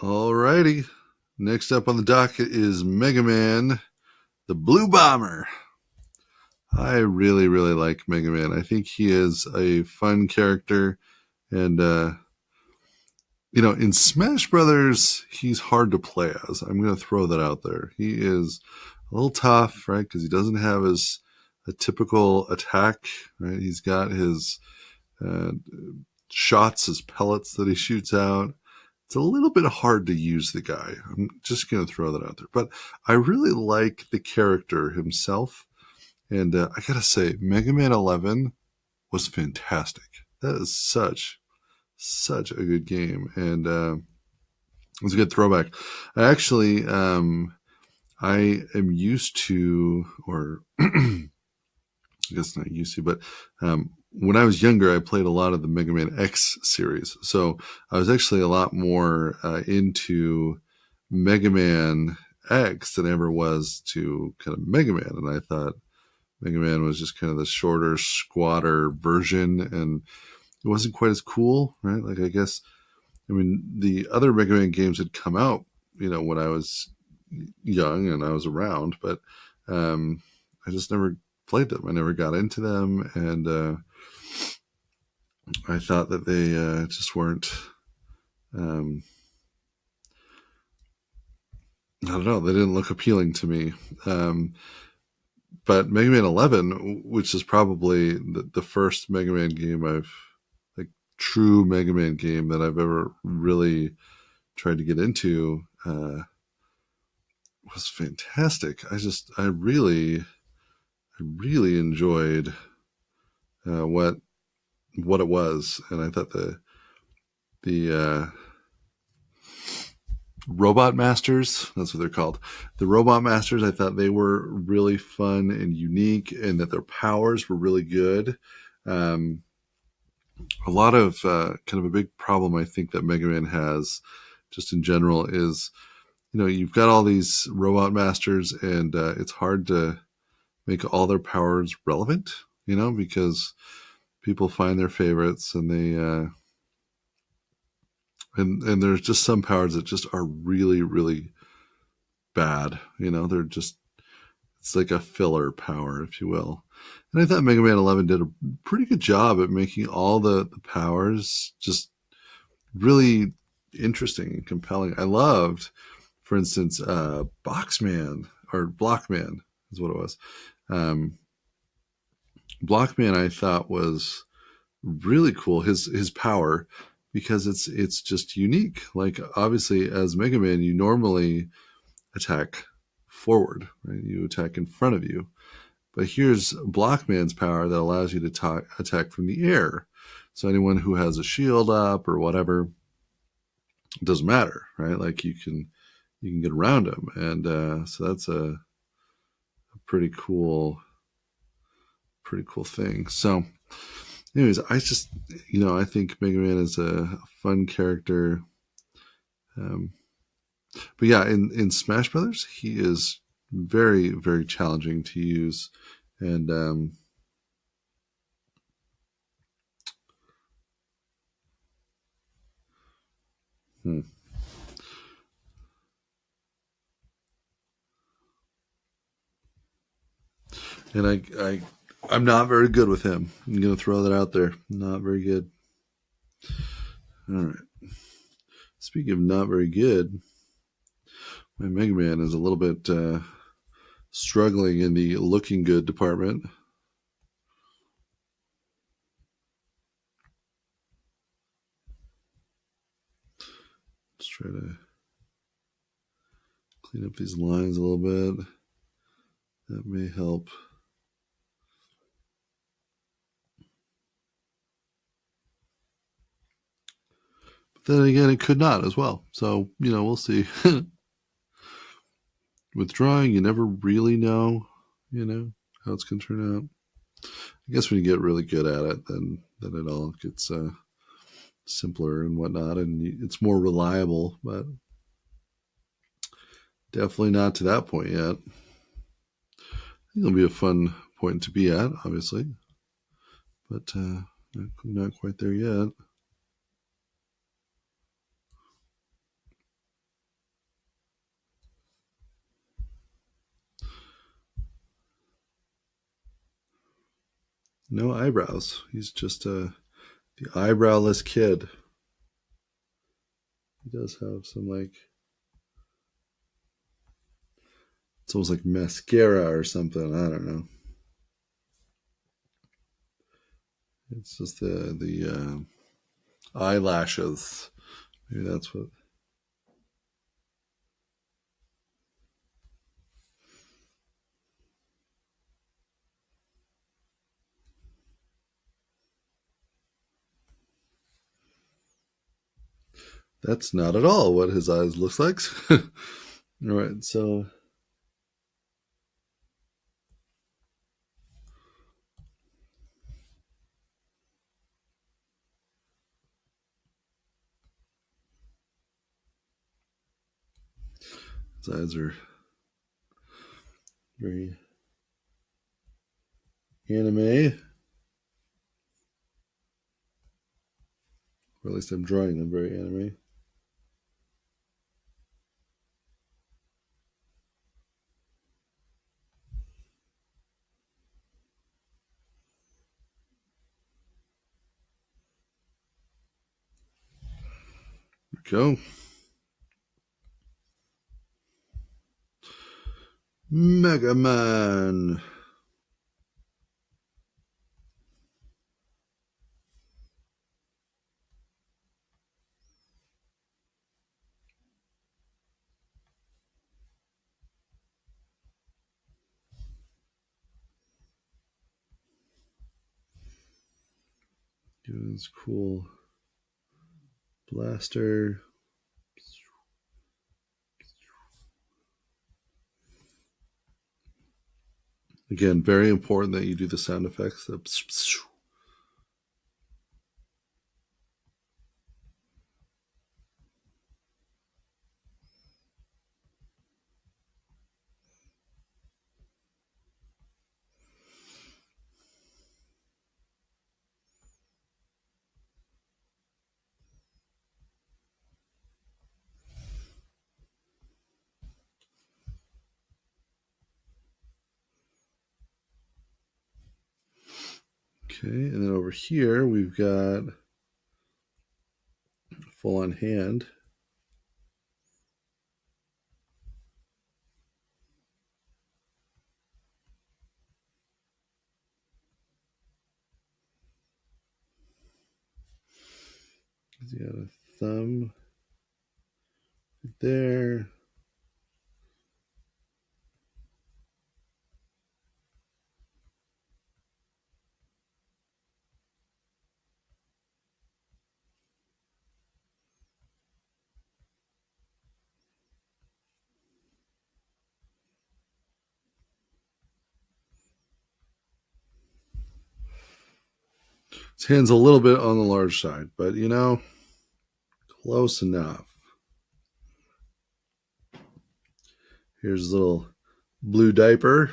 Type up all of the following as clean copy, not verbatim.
Alrighty. Next up on the docket is Mega Man, the Blue Bomber. I really, really like Mega Man. I think he is a fun character. And, in Smash Brothers, he's hard to play as. I'm going to throw that out there. He is a little tough, right? Because he doesn't have a typical attack, right? He's got his uh, shots, his pellets that he shoots out. It's a little bit hard to use the guy. I'm just going to throw that out there. But I really like the character himself. And I got to say, Mega Man 11 was fantastic. That is such a good game. And it was a good throwback. I actually, I am used to, or I guess not used to, but when I was younger, I played a lot of the Mega Man X series. So I was actually a lot more into Mega Man X than I ever was to kind of Mega Man. And I thought Mega Man was just kind of the shorter, squatter version, and it wasn't quite as cool, right? Like, I mean, the other Mega Man games had come out, when I was young and I was around, but I just never played them. I never got into them, and I thought that they just weren't. I don't know. They didn't look appealing to me. But Mega Man 11, which is probably the first Mega Man game like true Mega Man game that I've ever really tried to get into, was fantastic. I really enjoyed what it was, and I thought the Robot Masters, that's what they're called. The Robot Masters, I thought they were really fun and unique, and that their powers were really good. Um, a lot of kind of a big problem I think that Mega Man has, just in general, is you've got all these Robot Masters, and it's hard to make all their powers relevant. Because people find their favorites, and they and there's just some powers that just are really, really bad. They're just, it's like a filler power, if you will. And I thought Mega Man 11 did a pretty good job at making all the powers just really interesting and compelling. I loved, for instance, Boxman or Blockman is what it was. Um, Blockman, I thought, was really cool. His power, because it's just unique. Like, obviously, as Mega Man, you normally attack forward, right? You attack in front of you. But here's Blockman's power that allows you to attack from the air. So anyone who has a shield up or whatever, it doesn't matter, right? Like, you can get around him, and so that's a pretty cool thing. So, anyways, I think Mega Man is a fun character. Um, but yeah, in Smash Brothers, he is very, very challenging to use, and hmm. and I'm not very good with him. I'm gonna throw that out there. Not very good. All right. Speaking of not very good, my Mega Man is a little bit struggling in the looking good department. Let's try to clean up these lines a little bit. That may help. But then again, it could not as well. So, we'll see. With drawing, you never really know, how it's going to turn out. I guess when you get really good at it, then it all gets simpler and whatnot, and it's more reliable. But definitely not to that point yet. I think it'll be a fun point to be at, obviously, but not quite there yet. No eyebrows. He's just the eyebrowless kid. He does have some it's almost like mascara or something. I don't know. It's just the eyelashes. Maybe that's what. That's not at all what his eyes looks like. All right, so his eyes are very anime, or at least I'm drawing them very anime. There we go. Mega Man. This cool blaster. Again, very important that you do the sound effects. Okay, and then over here we've got full on hand. He's got a thumb right there. His hand's a little bit on the large side, but close enough. Here's his little blue diaper.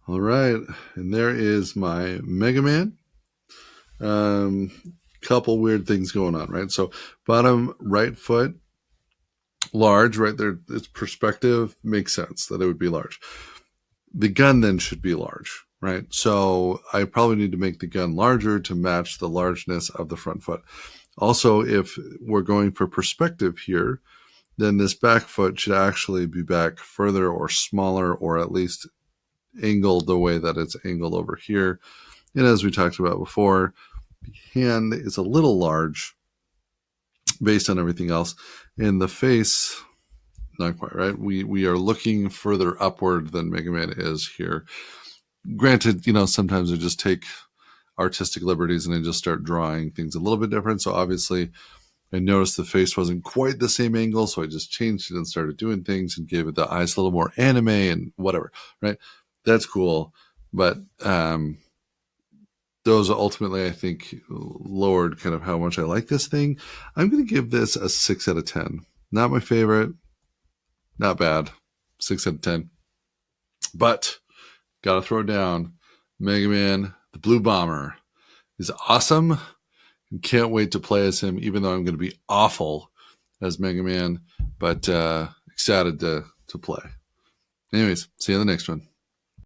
All right, and there is my Mega Man. Couple weird things going on, right? So bottom right foot, large, right there. Its perspective makes sense that it would be large. The gun then should be large, right? So I probably need to make the gun larger to match the largeness of the front foot. Also, if we're going for perspective here, then this back foot should actually be back further or smaller, or at least angled the way that it's angled over here. And as we talked about before, the hand is a little large based on everything else. And the face, not quite, right? We are looking further upward than Mega Man is here. Granted, sometimes I just take artistic liberties and I just start drawing things a little bit different. So obviously I noticed the face wasn't quite the same angle, so I just changed it and started doing things and gave it the eyes a little more anime and whatever, right? That's cool. But those ultimately, I think, lowered kind of how much I like this thing. I'm going to give this a 6 out of 10. Not my favorite. Not bad. 6 out of 10. But, gotta throw it down. Mega Man, the Blue Bomber, is awesome. Can't wait to play as him, even though I'm going to be awful as Mega Man. But excited to play. Anyways, see you in the next one.